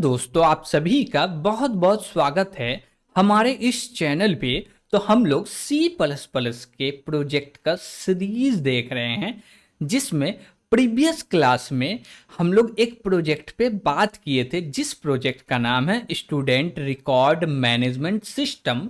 दोस्तों, आप सभी का बहुत बहुत स्वागत है हमारे इस चैनल पे। तो हम लोग सी प्लस प्लस के प्रोजेक्ट का सीरीज देख रहे हैं, जिसमें प्रीवियस क्लास में हम लोग एक प्रोजेक्ट पे बात किए थे, जिस प्रोजेक्ट का नाम है स्टूडेंट रिकॉर्ड मैनेजमेंट सिस्टम,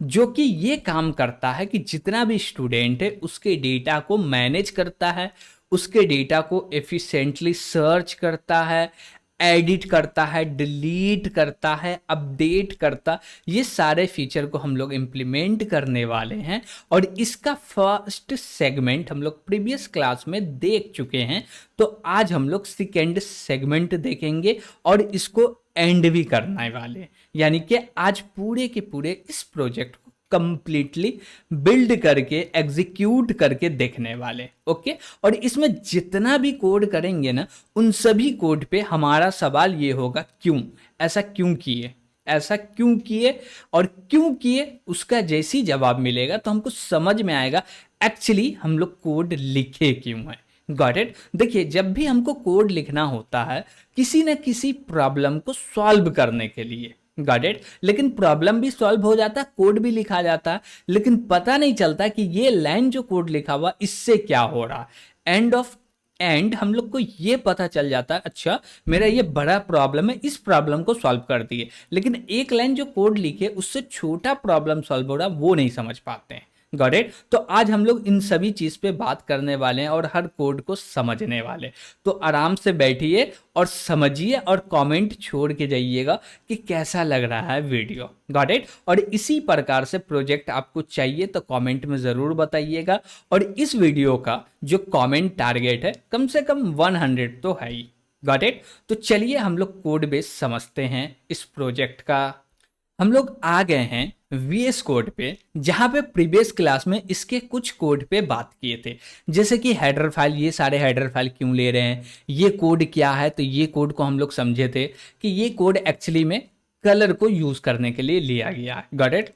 जो कि ये काम करता है कि जितना भी स्टूडेंट है उसके डेटा को मैनेज करता है, उसके डेटा को एफिशिएंटली सर्च करता है, एडिट करता है, डिलीट करता है, अपडेट करता। ये सारे फीचर को हम लोग इम्प्लीमेंट करने वाले हैं और इसका फर्स्ट सेगमेंट हम लोग प्रीवियस क्लास में देख चुके हैं। तो आज हम लोग सेकेंड सेगमेंट देखेंगे और इसको एंड भी करने वाले, यानी कि आज पूरे के पूरे इस प्रोजेक्ट को कंप्लीटली बिल्ड करके एग्जीक्यूट करके देखने वाले। ओके, और इसमें जितना भी कोड करेंगे ना, उन सभी कोड पे हमारा सवाल ये होगा, क्यों ऐसा क्यों किए, ऐसा क्यों किए और क्यों किए। उसका जैसे ही जवाब मिलेगा तो हमको समझ में आएगा एक्चुअली हम लोग कोड लिखे क्यों है। Got it. देखिए, जब भी हमको कोड लिखना होता है किसी न किसी प्रॉब्लम को सॉल्व करने के लिए, गॉट इट, लेकिन प्रॉब्लम भी सॉल्व हो जाता है, कोड भी लिखा जाता है, लेकिन पता नहीं चलता कि ये लाइन जो कोड लिखा हुआ इससे क्या हो रहा। एंड ऑफ एंड हम लोग को ये पता चल जाता है, अच्छा मेरा ये बड़ा प्रॉब्लम है, इस प्रॉब्लम को सॉल्व कर दिए, लेकिन एक लाइन जो कोड लिखे उससे छोटा प्रॉब्लम सॉल्व हो रहा वो नहीं समझ पाते हैं। Got it. तो आज हम लोग इन सभी चीज पे बात करने वाले हैं और हर कोड को समझने वाले। तो आराम से बैठिए और समझिए और कमेंट छोड़ के जाइएगा कि कैसा लग रहा है वीडियो। Got it. और इसी प्रकार से प्रोजेक्ट आपको चाहिए तो कमेंट में ज़रूर बताइएगा। और इस वीडियो का जो कमेंट टारगेट है कम से कम 100 तो है ही। Got it. तो चलिए हम लोग कोड बेस समझते हैं इस प्रोजेक्ट का। हम लोग आ गए हैं VS कोड पे, जहां पे प्रीवियस क्लास में इसके कुछ कोड पे बात किए थे, जैसे कि हेडर फाइल। ये सारे हेडर फाइल क्यों ले रहे हैं, ये कोड क्या है, तो ये कोड को हम लोग समझे थे कि ये कोड एक्चुअली में कलर को यूज करने के लिए लिया गया है। Got it.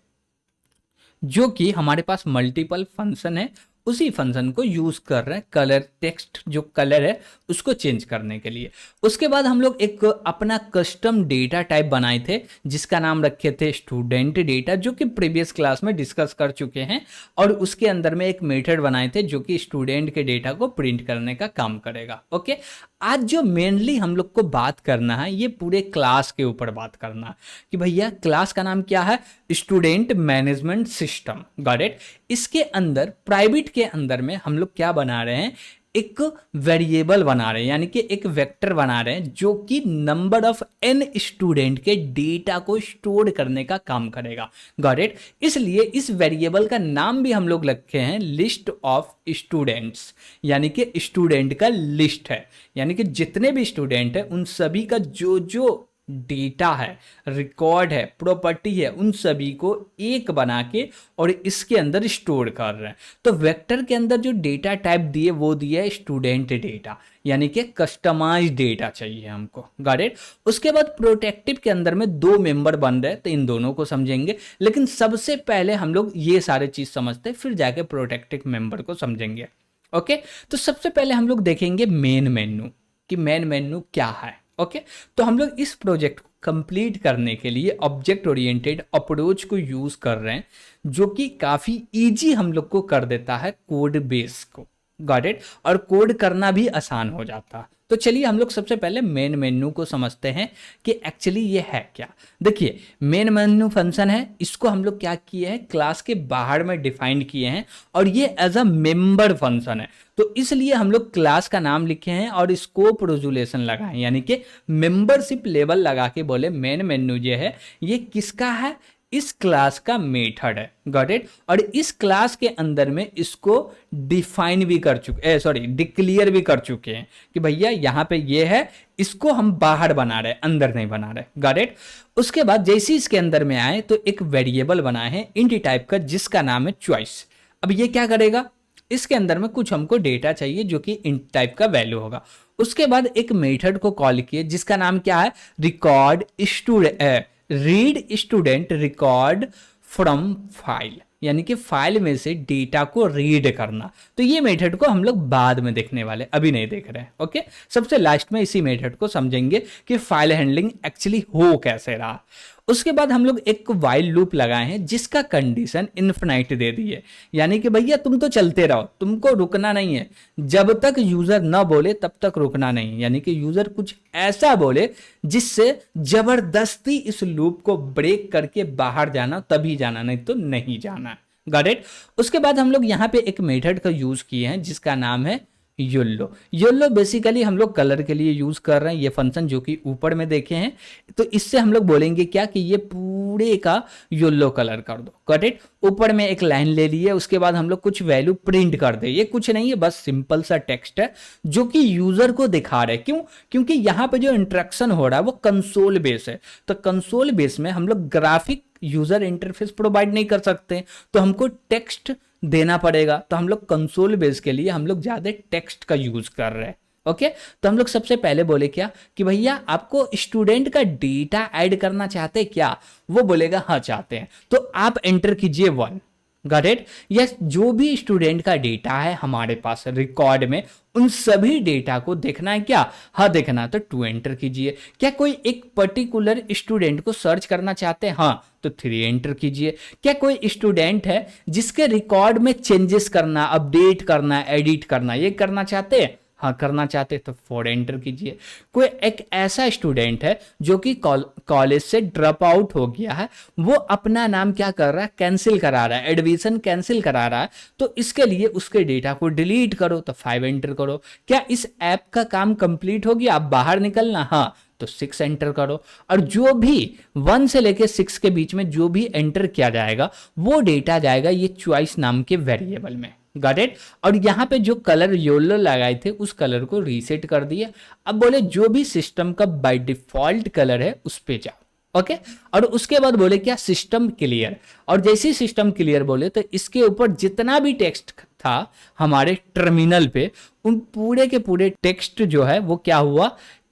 जो कि हमारे पास मल्टीपल फंक्शन है, उसी फंक्शन को यूज कर रहे हैं कलर, टेक्स्ट जो कलर है उसको चेंज करने के लिए। उसके बाद हम लोग एक अपना कस्टम डेटा टाइप बनाए थे, जिसका नाम रखे थे स्टूडेंट डेटा, जो कि प्रीवियस क्लास में डिस्कस कर चुके हैं। और उसके अंदर में एक मेथड बनाए थे जो कि स्टूडेंट के डेटा को प्रिंट करने का काम करेगा। ओके, आज जो मेनली हम लोग को बात करना है, ये पूरे क्लास के ऊपर बात करना है कि भैया क्लास का नाम क्या है, student management system. Got it. इसके अंदर प्राइवेट के अंदर में हम लोग क्या बना रहे हैं, एक वेरिएबल बना रहे हैं, यानी कि एक वेक्टर बना रहे हैं जो कि नंबर ऑफ n स्टूडेंट के डेटा को स्टोर करने का काम करेगा। Got it. इसलिए इस वेरिएबल का नाम भी हम लोग रखे हैं लिस्ट ऑफ स्टूडेंट्स, यानी कि स्टूडेंट का लिस्ट है, यानी कि जितने भी स्टूडेंट है उन सभी का जो जो डेटा है, रिकॉर्ड है, प्रॉपर्टी है, उन सभी को एक बना के और इसके अंदर स्टोर कर रहे हैं। तो वेक्टर के अंदर जो डेटा टाइप दिए वो दिया है स्टूडेंट डेटा, यानी कि कस्टमाइज्ड डेटा चाहिए हमको। Got it. उसके बाद प्रोटेक्टिव के अंदर में दो मेंबर बन रहे हैं, तो इन दोनों को समझेंगे, लेकिन सबसे पहले हम लोग ये सारे चीज समझते हैं, फिर जाके प्रोटेक्टिव मेंबर को समझेंगे। ओके, तो सबसे पहले हम लोग देखेंगे मेन मेन्यू कि मेन मेन्यू क्या है। ओके, तो हम लोग इस प्रोजेक्ट को कंप्लीट करने के लिए ऑब्जेक्ट ओरिएंटेड अप्रोच को यूज कर रहे हैं, जो कि काफी इजी हम लोग को कर देता है कोड बेस को। Got it. और कोड करना भी आसान हो जाता। तो चलिए हम लोग सबसे पहले मेन मेन्यू को समझते हैं कि एक्चुअली ये है क्या। देखिए, मेन मेन्यू फंक्शन है, इसको हम लोग क्या किए हैं, क्लास के बाहर में डिफाइन किए हैं, और ये एज अ मेंबर फंक्शन है। तो इसलिए हम लोग क्लास का नाम लिखे हैं और स्कोप रेजुलेशन लगाए, यानी कि मेंबरशिप लेवल लगा के बोले मेन मेन्यू जो है ये किसका है, इस क्लास का मेथड है। Got it. और इस क्लास के अंदर में इसको डिफाइन भी कर चुके, डिक्लेयर भी कर चुके हैं कि भैया यहाँ पे ये है, इसको हम बाहर बना रहे, अंदर नहीं बना रहे। Got it. उसके बाद जैसे इसके अंदर में आए तो एक वेरिएबल बनाए हैं इंट टाइप का, जिसका नाम है चॉइस। अब ये क्या करेगा, इसके अंदर में कुछ हमको डेटा चाहिए जो कि इंट टाइप का वैल्यू होगा। उसके बाद एक मेथड को कॉल किए जिसका नाम क्या है, record student, read student record from file, यानी कि फाइल में से डेटा को रीड करना। तो ये मेथड को हम लोग बाद में देखने वाले, अभी नहीं देख रहे हैं। ओके, सबसे लास्ट में इसी मेथड को समझेंगे कि फाइल हैंडलिंग एक्चुअली हो कैसे रहा। उसके बाद हम लोग एक वाइल लूप लगाए हैं जिसका कंडीशन इन्फिनाइट दे दी है, यानी कि भैया तुम तो चलते रहो, तुमको रुकना नहीं है, जब तक यूजर ना बोले तब तक रुकना नहीं। यानी कि यूजर कुछ ऐसा बोले जिससे जबरदस्ती इस लूप को ब्रेक करके बाहर जाना, तभी जाना, नहीं तो नहीं जाना। Got it. उसके बाद हम लोग यहाँ पे एक मेथड का यूज किए हैं जिसका नाम है येलो। येलो बेसिकली हम लोग कलर के लिए यूज कर रहे हैं, ये फंक्शन जो कि ऊपर में देखे हैं। तो इससे हम लोग बोलेंगे क्या कि ये पूरे का येलो कलर कर दो। Got it. ऊपर में एक लाइन ले ली है, उसके बाद हम लोग कुछ वैल्यू प्रिंट कर दे। ये कुछ नहीं है, बस सिंपल सा टेक्स्ट है जो कि यूजर को दिखा रहे हैं। क्यों? क्योंकि यहाँ पे जो इंटरेक्शन हो रहा है वो कंसोल बेस है। तो कंसोल बेस में हम लोग ग्राफिक यूजर इंटरफेस प्रोवाइड नहीं कर सकते, तो हमको टेक्स्ट देना पड़ेगा। तो हम लोग कंसोल बेस के लिए हम लोग ज्यादा टेक्स्ट का यूज कर रहे हैं। ओके, तो हम लोग सबसे पहले बोले क्या कि भैया आपको स्टूडेंट का डेटा ऐड करना चाहते हैं क्या? वो बोलेगा हाँ चाहते हैं। तो आप एंटर कीजिए 1। Got it. यस, जो भी स्टूडेंट का डेटा है हमारे पास रिकॉर्ड में, उन सभी डेटा को देखना है क्या? हाँ देखना। तो 2 एंटर कीजिए। क्या कोई एक पर्टिकुलर स्टूडेंट को सर्च करना चाहते हैं? हाँ, तो 3 एंटर कीजिए। क्या कोई स्टूडेंट है जिसके रिकॉर्ड में चेंजेस करना, अपडेट करना, एडिट करना, ये करना चाहते हैं? हाँ करना चाहते, तो 4 एंटर कीजिए। कोई एक ऐसा स्टूडेंट है जो कि कॉलेज से ड्रॉप आउट हो गया है, वो अपना नाम क्या कर रहा है? कैंसिल करा रहा है, एडमिशन कैंसिल करा रहा है, तो इसके लिए उसके डेटा को डिलीट करो, तो 5 एंटर करो। क्या इस ऐप का काम कंप्लीट हो गया, आप बाहर निकलना? हाँ, तो 6 एंटर करो। और जो भी 1 से लेके 6 के बीच में जो भी एंटर किया जाएगा वो डेटा जाएगा ये चॉइस नाम के वेरिएबल में। Got it. और यहाँ पे जो कलर येलो लगाए थे उस कलर को रीसेट कर दिए। अब बोले जो भी सिस्टम का बाय डिफॉल्ट कलर है उस पे जाओ। ओके, और उसके बाद बोले क्या? System clear. और जैसे ही सिस्टम क्लियर बोले तो इसके ऊपर जितना भी टेक्स्ट था हमारे टर्मिनल पे, उन पूरे के पूरे टेक्स्ट जो है वो क्या हुआ?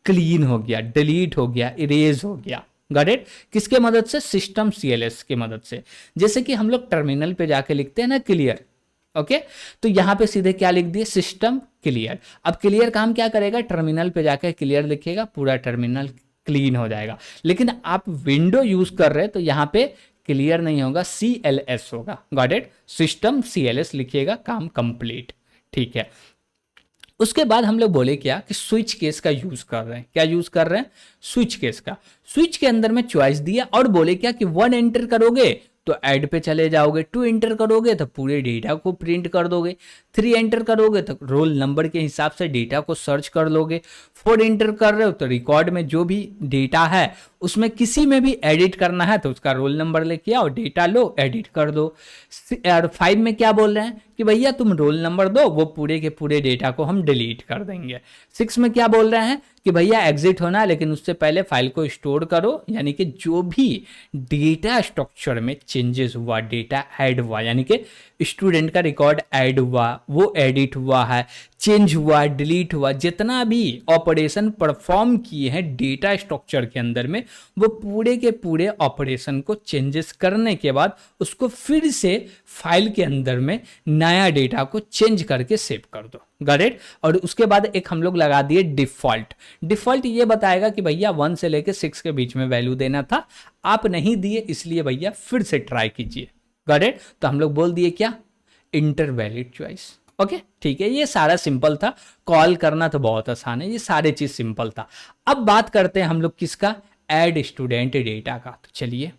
क्लीन हो गया, डिलीट हो गया, इरेज हो गया। Got it. किसके मदद से? सिस्टम CLS की मदद से। जैसे कि हम लोग टर्मिनल पे जाके लिखते हैं ना क्लियर। ओके, तो यहां पे सीधे क्या लिख दिए? System clear. अब क्लियर काम क्या करेगा? टर्मिनल पे जाकर क्लियर लिखेगा, पूरा टर्मिनल क्लीन हो जाएगा। लेकिन आप विंडो यूज कर रहे हैं तो यहां पे क्लियर नहीं होगा, CLS होगा। Got it. सिस्टम CLS लिखिएगा, काम कंप्लीट। ठीक है। उसके बाद हम लोग बोले क्या कि स्विच केस का यूज कर रहे हैं। क्या यूज कर रहे हैं? स्विच केस का। स्विच के अंदर में चॉइस दिया और बोले क्या कि 1 एंटर करोगे तो ऐड पे चले जाओगे, 2 एंटर करोगे तो पूरे डेटा को प्रिंट कर दोगे, 3 एंटर करोगे तो रोल नंबर के हिसाब से डेटा को सर्च कर लोगे, 4 एंटर कर रहे हो तो रिकॉर्ड में जो भी डेटा है उसमें किसी में भी एडिट करना है तो उसका रोल नंबर लेके आओ, डेटा लो, एडिट कर दो। और 5 में क्या बोल रहे हैं कि भैया तुम रोल नंबर दो, वो पूरे के पूरे डेटा को हम डिलीट कर देंगे। 6 में क्या बोल रहे हैं कि भैया एग्जिट होना, लेकिन उससे पहले फाइल को स्टोर करो, यानी कि जो भी डेटा स्ट्रक्चर में चेंजेस हुआ, डेटा ऐड हुआ, यानी कि स्टूडेंट का रिकॉर्ड ऐड हुआ, वो एडिट हुआ है, चेंज हुआ, डिलीट हुआ, जितना भी ऑपरेशन परफॉर्म किए हैं डेटा स्ट्रक्चर के अंदर में, वो पूरे के पूरे ऑपरेशन को चेंजेस करने के बाद उसको फिर से फाइल के अंदर में नया डेटा को चेंज करके सेव कर दो। Got it. और उसके बाद एक हम लोग लगा दिए डिफॉल्ट। डिफॉल्ट ये बताएगा कि भैया 1 से लेके 6 के बीच में वैल्यू देना था, आप नहीं दिए, इसलिए भैया फिर से ट्राई कीजिए। Got it. तो हम लोग बोल दिए क्या? Inter valid choice. ओके, ठीक है। ये सारा सिंपल था, कॉल करना तो बहुत आसान है, ये सारे चीज सिंपल था। अब बात करते हैं हम लोग किसका? ऐड स्टूडेंट डेटा का। तो चलिए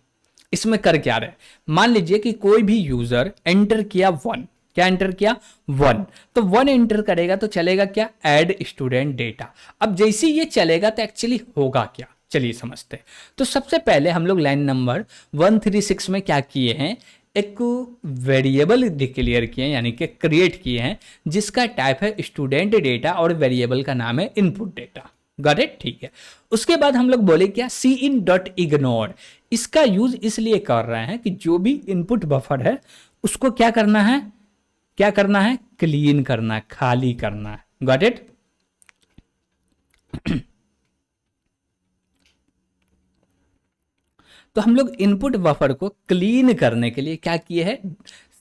इसमें कर क्या रहे, मान लीजिए कि कोई भी यूजर एंटर किया 1। क्या एंटर किया? 1। तो 1 एंटर करेगा तो चलेगा क्या? Add student data. अब जैसे ये चलेगा तो एक्चुअली होगा क्या, चलिए समझते हैं। तो सबसे पहले हम लोग लाइन नंबर 136 में क्या किए हैं? एक वेरिएबल डिक्लेयर किए हैं, यानी कि क्रिएट किए हैं, जिसका टाइप है स्टूडेंट डेटा और वेरिएबल का नाम है इनपुट डेटा। Got it. ठीक है। उसके बाद हम लोग बोले क्या? cin.ignore। इसका यूज इसलिए कर रहे हैं कि जो भी इनपुट बफर है उसको क्या करना है? क्या करना है? क्लीन करना है, खाली करना है। Got it. तो हम लोग इनपुट बफर को क्लीन करने के लिए क्या किए हैं,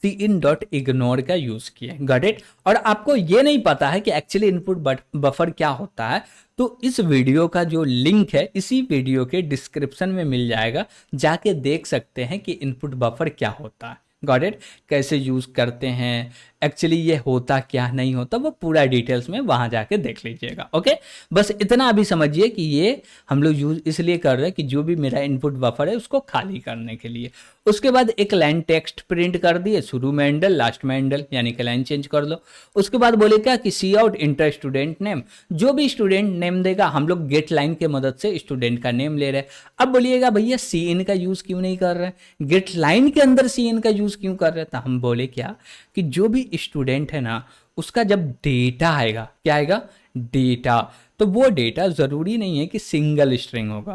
cin.ignore का यूज किए। Got it. और आपको ये नहीं पता है कि एक्चुअली इनपुट बफर क्या होता है, तो इस वीडियो का जो लिंक है इसी वीडियो के डिस्क्रिप्शन में मिल जाएगा, जाके देख सकते हैं कि इनपुट बफर क्या होता है। Got it. कैसे यूज करते हैं, एक्चुअली ये होता क्या नहीं होता, वो पूरा डिटेल्स में वहां जाके देख लीजिएगा। ओके, बस इतना अभी समझिए कि ये हम लोग यूज इसलिए कर रहे हैं कि जो भी मेरा इनपुट बफर है उसको खाली करने के लिए। उसके बाद एक लाइन टेक्स्ट प्रिंट कर दिए, शुरू में एंडल लास्ट में एंडल, यानी कि लाइन चेंज कर लो। उसके बाद बोले क्या कि सी आउट इंटर स्टूडेंट नेम, जो भी स्टूडेंट नेम देगा हम लोग गेट लाइन के मदद से स्टूडेंट का नेम ले रहे हैं। अब बोलिएगा भैया सी इन का यूज क्यों नहीं कर रहे हैं, गेट लाइन के अंदर सी इन का यूज क्यों कर रहे हैं, तो हम बोले क्या कि जो भी स्टूडेंट है ना उसका जब डेटा आएगा, क्या आएगा, डेटा, तो वो डेटा जरूरी नहीं है कि सिंगल स्ट्रिंग होगा,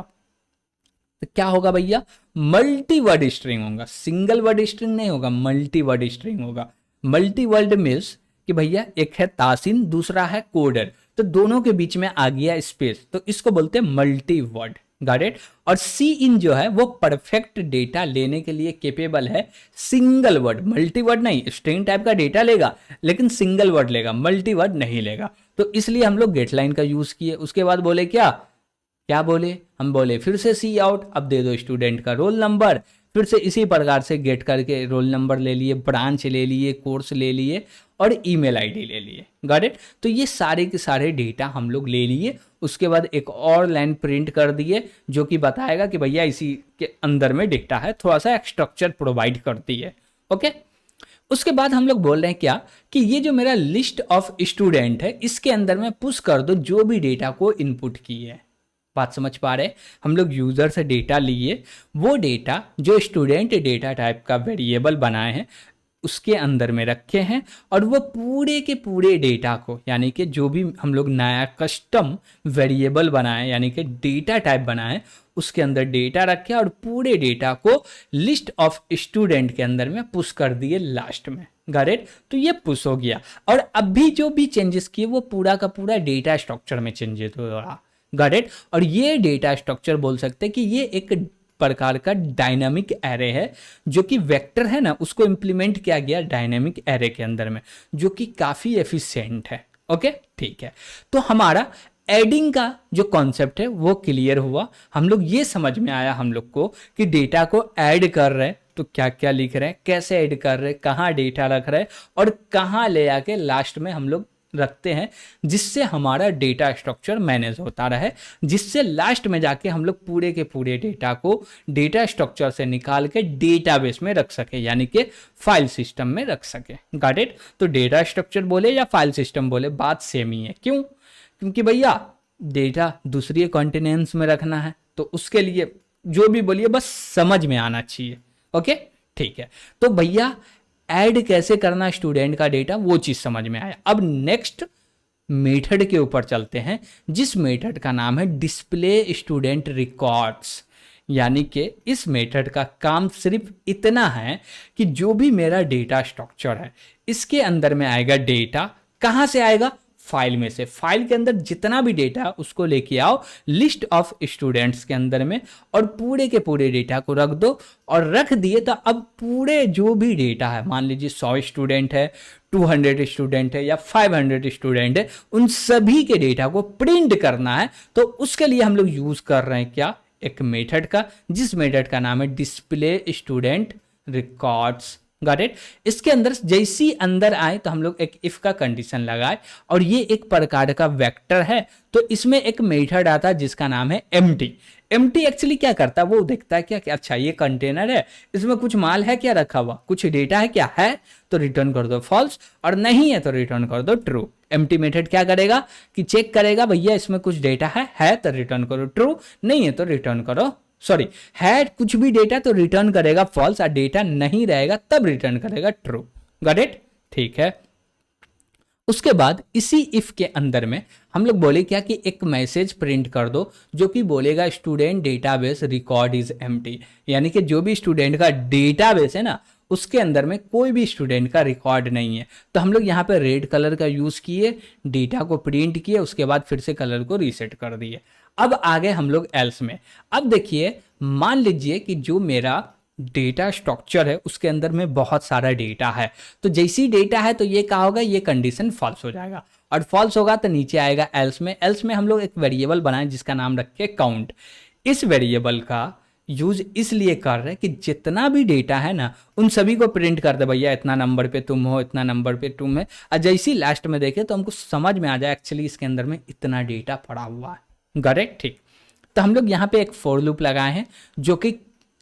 तो क्या होगा भैया, मल्टी वर्ड स्ट्रिंग होगा, सिंगल वर्ड स्ट्रिंग नहीं होगा, मल्टी वर्ड स्ट्रिंग होगा। मल्टी वर्ड मीन्स कि भैया एक है तासीन दूसरा है कोडर, तो दोनों के बीच में आ गया स्पेस, तो इसको बोलते हैं मल्टी वर्ड। Got it. और सी इन जो है वो परफेक्ट डेटा लेने के लिए केपेबल है, सिंगल वर्ड, मल्टी वर्ड नहीं, स्ट्रिंग टाइप का डेटा लेगा लेकिन सिंगल वर्ड लेगा, मल्टी वर्ड नहीं लेगा, तो इसलिए हम लोग गेट लाइन का यूज किए। उसके बाद बोले क्या बोले, हम बोले फिर से सी आउट, अब दे दो स्टूडेंट का रोल नंबर, फिर से इसी प्रकार से गेट करके रोल नंबर ले लिए, ब्रांच ले लिए, कोर्स ले लिए और ईमेल आईडी ले लिए। Got it. तो ये सारे के सारे डेटा हम लोग ले लिए। उसके बाद एक और लाइन प्रिंट कर दिए जो कि बताएगा कि भैया इसी के अंदर में डेटा है, थोड़ा सा स्ट्रक्चर प्रोवाइड करती है। ओके। उसके बाद हम लोग बोल रहे हैं क्या कि ये जो मेरा लिस्ट ऑफ स्टूडेंट है इसके अंदर में पुश कर दो जो भी डेटा को इनपुट किए है। बात समझ पा रहे हैं, हम लोग यूजर से डेटा लिए, वो डेटा जो स्टूडेंट डेटा टाइप का वेरिएबल बनाए हैं उसके अंदर में रखे हैं, और वो पूरे के पूरे डेटा को, यानी कि जो भी हम लोग नया कस्टम वेरिएबल बनाए यानी कि डेटा टाइप बनाए उसके अंदर डेटा रखे और पूरे डेटा को लिस्ट ऑफ स्टूडेंट के अंदर में पुश कर दिए लास्ट में। Got it. तो ये पुश हो गया, और अभी जो भी चेंजेस किए वो पूरा का पूरा डेटा स्ट्रक्चर में चेंजेस हो रहा। Got it. और ये डेटा स्ट्रक्चर बोल सकते हैं कि ये एक प्रकार का डायनामिक एरे है, जो कि वेक्टर है ना उसको इंप्लीमेंट किया गया डायनामिक एरे के अंदर में, जो कि काफी एफिशिएंट है। ओके, ठीक है। तो हमारा एडिंग का जो कॉन्सेप्ट है वो क्लियर हुआ, हम लोग ये समझ में आया हम लोग को कि डेटा को ऐड कर रहे हैं तो क्या क्या लिख रहे हैं, कैसे ऐड कर रहे हैं, कहाँ डेटा रख रहे हैं और कहाँ ले आके लास्ट में हम लोग रखते हैं, जिससे हमारा डेटा स्ट्रक्चर मैनेज होता रहे, जिससे लास्ट में जाके हम लोग पूरे के पूरे डेटा को डेटा स्ट्रक्चर से निकाल के डेटाबेस में रख सके, यानी कि फाइल सिस्टम में रख सके। Got it. तो डेटा स्ट्रक्चर बोले या फाइल सिस्टम बोले बात सेम ही है। क्यों? क्योंकि भैया डेटा दूसरी कॉन्टिनेंट्स में रखना है, तो उसके लिए जो भी बोलिए बस समझ में आना चाहिए। ओके, ठीक है। तो भैया ऐड कैसे करना स्टूडेंट का डेटा वो चीज समझ में आया। अब नेक्स्ट मेथड के ऊपर चलते हैं, जिस मेथड का नाम है डिस्प्ले स्टूडेंट रिकॉर्ड्स। यानी कि इस मेथड का काम सिर्फ इतना है कि जो भी मेरा डेटा स्ट्रक्चर है इसके अंदर में आएगा डेटा, कहाँ से आएगा, फाइल में से। फाइल के अंदर जितना भी डेटा है उसको लेके आओ लिस्ट ऑफ स्टूडेंट्स के अंदर में, और पूरे के पूरे डेटा को रख दो। और रख दिए तो अब पूरे जो भी डेटा है, मान लीजिए 100 स्टूडेंट है, 200 स्टूडेंट है या 500 स्टूडेंट है, उन सभी के डेटा को प्रिंट करना है। तो उसके लिए हम लोग यूज कर रहे हैं क्या, एक मेथड का, जिस मेथड का नाम है display student records. Got it. इसके अंदर जैसी अंदर आए तो हम लोग एक इफ का कंडीशन लगाए, और ये एक प्रकार का वेक्टर है, तो इसमें एक मेथड आता है जिसका नाम है एम्प्टी। एम्प्टी एक्चुअली क्या करता है, वो देखता है क्या, अच्छा ये कंटेनर है, इसमें कुछ माल है क्या रखा हुआ, कुछ डेटा है क्या, है तो रिटर्न कर दो फॉल्स, और नहीं है तो रिटर्न कर दो ट्रू। एम्प्टी मेथड क्या करेगा कि चेक करेगा भैया इसमें कुछ डेटा है तो रिटर्न करो ट्रू, नहीं है तो रिटर्न करो, सॉरी है कुछ भी डेटा तो रिटर्न करेगा फॉल्स, और डेटा नहीं रहेगा तब रिटर्न करेगा ट्रू। गॉट इट, ठीक है। उसके बाद इसी इफ के अंदर में हम लोग बोले क्या कि एक मैसेज प्रिंट कर दो जो कि बोलेगा student database record is empty, यानी कि जो भी स्टूडेंट का डेटाबेस है ना उसके अंदर में कोई भी स्टूडेंट का रिकॉर्ड नहीं है। तो हम लोग यहाँ पे रेड कलर का यूज़ किए, डेटा को प्रिंट किए, उसके बाद फिर से कलर को रीसेट कर दिए। अब आगे हम लोग एल्स में। अब देखिए, मान लीजिए कि जो मेरा डेटा स्ट्रक्चर है उसके अंदर में बहुत सारा डेटा है, तो जैसी डेटा है तो ये क्या होगा, ये कंडीशन फॉल्स हो जाएगा, और फॉल्स होगा तो नीचे आएगा एल्स में। एल्स में हम लोग एक वेरिएबल बनाएं जिसका नाम रखे काउंट। इस वेरिएबल का यूज इसलिए कर रहे हैं कि जितना भी डेटा है ना उन सभी को प्रिंट कर दे, भैया इतना नंबर पे तुम हो, इतना नंबर पे तुम है, और जैसी लास्ट में देखे तो हमको समझ में आ जाए एक्चुअली इसके अंदर में इतना डेटा पड़ा हुआ है। करेक्ट, ठीक। तो हम लोग यहाँ पे एक फॉर लूप लगाए हैं जो कि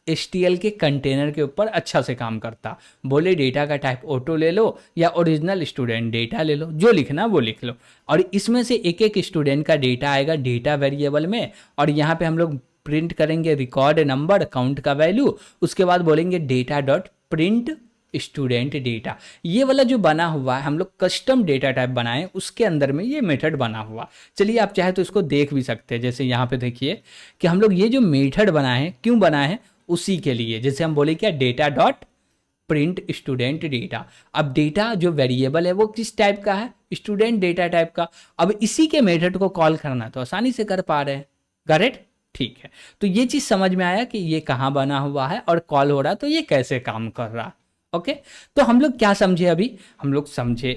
HTML के कंटेनर के ऊपर अच्छा से काम करता। बोले डेटा का टाइप ऑटो ले लो या ओरिजिनल स्टूडेंट डेटा ले लो, जो लिखना वो लिख लो, और इसमें से एक एक स्टूडेंट का डेटा आएगा डेटा वेरिएबल में, और यहाँ पे हम लोग प्रिंट करेंगे रिकॉर्ड नंबर, काउंट का वैल्यू, उसके बाद बोलेंगे data dot print student data. ये वाला जो बना हुआ है हम लोग कस्टम डेटा टाइप बनाए, उसके अंदर में ये मेथड बना हुआ। चलिए आप चाहे तो इसको देख भी सकते हैं। जैसे यहाँ पे देखिए कि हम लोग ये जो मेथड बनाए हैं, क्यों बनाए हैं, उसी के लिए। जैसे हम बोले क्या, data dot print student data. अब डेटा जो वेरिएबल है वो किस टाइप का है, स्टूडेंट डेटा टाइप का। अब इसी के मेथड को कॉल करना तो आसानी से कर पा रहे हैं। करेक्ट, ठीक है। तो ये चीज समझ में आया कि ये कहाँ बना हुआ है और कॉल हो रहा, तो ये कैसे काम कर रहा। ओके, तो हम लोग क्या समझे, अभी हम लोग समझे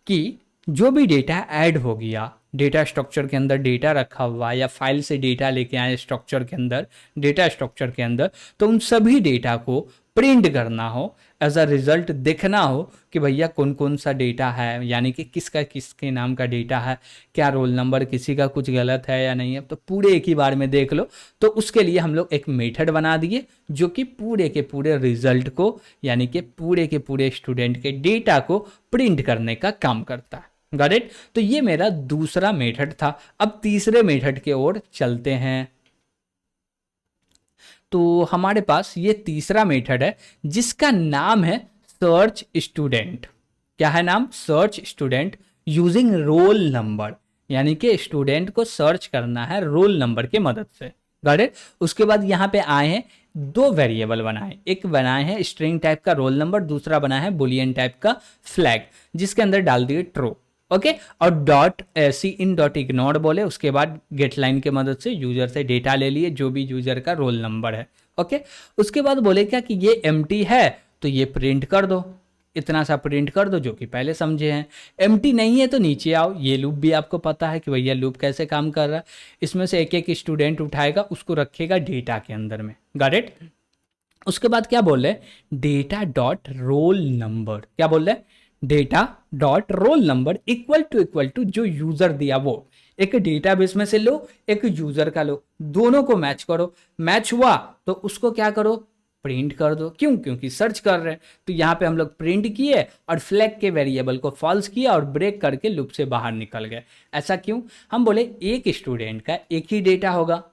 कि जो भी डेटा ऐड हो गया डेटा स्ट्रक्चर के अंदर, डेटा रखा हुआ या फाइल से डेटा लेके आए स्ट्रक्चर के अंदर, डेटा स्ट्रक्चर के अंदर, तो उन सभी डेटा को प्रिंट करना हो, एज अ रिजल्ट देखना हो कि भैया कौन कौन सा डेटा है, यानी कि किसका किसके नाम का डेटा है, क्या रोल नंबर, किसी का कुछ गलत है या नहीं है, तो पूरे एक ही बार में देख लो। तो उसके लिए हम लोग एक मेथड बना दिए जो कि पूरे के पूरे रिजल्ट को, यानी कि पूरे के पूरे स्टूडेंट के डेटा को प्रिंट करने का काम करता है। Got it. तो ये मेरा दूसरा मेथड था। अब तीसरे मेथड की ओर चलते हैं। तो हमारे पास ये तीसरा मेथड है जिसका नाम है सर्च स्टूडेंट। क्या है नाम, search student using roll number, यानी कि स्टूडेंट को सर्च करना है रोल नंबर की मदद से। Got it. उसके बाद यहाँ पे आए हैं दो वेरिएबल बनाए, एक बनाए हैं स्ट्रिंग टाइप का रोल नंबर, दूसरा बना है बुलियन टाइप का फ्लैग, जिसके अंदर डाल दिए ट्रू। ओके, और dot C in dot ignore बोले, उसके बाद गेट लाइन के मदद से यूजर से डेटा ले लिए जो भी यूजर का रोल नंबर है। ओके, उसके बाद बोले क्या कि ये एम्प्टी है तो ये प्रिंट कर दो, इतना सा प्रिंट कर दो, जो कि पहले समझे हैं। एम्प्टी नहीं है तो नीचे आओ, ये लूप भी आपको पता है कि भैया लूप कैसे काम कर रहा है। इसमें से एक एक स्टूडेंट उठाएगा, उसको रखेगा डेटा के अंदर में। Got it. उसके बाद क्या बोल रहे, डेटा डॉट रोल नंबर, क्या बोल रहे, data dot roll number equal to जो यूजर दिया वो, एक डेटाबेस में से लो, एक यूजर का लो, दोनों को मैच करो। मैच हुआ तो उसको क्या करो, प्रिंट कर दो। क्यों, क्योंकि सर्च कर रहे हैं। तो यहाँ पे हम लोग प्रिंट किए और फ्लैग के वेरिएबल को फॉल्स किया और ब्रेक करके लूप से बाहर निकल गए। ऐसा क्यों, हम बोले एक स्टूडेंट का एक ही डेटा होगा।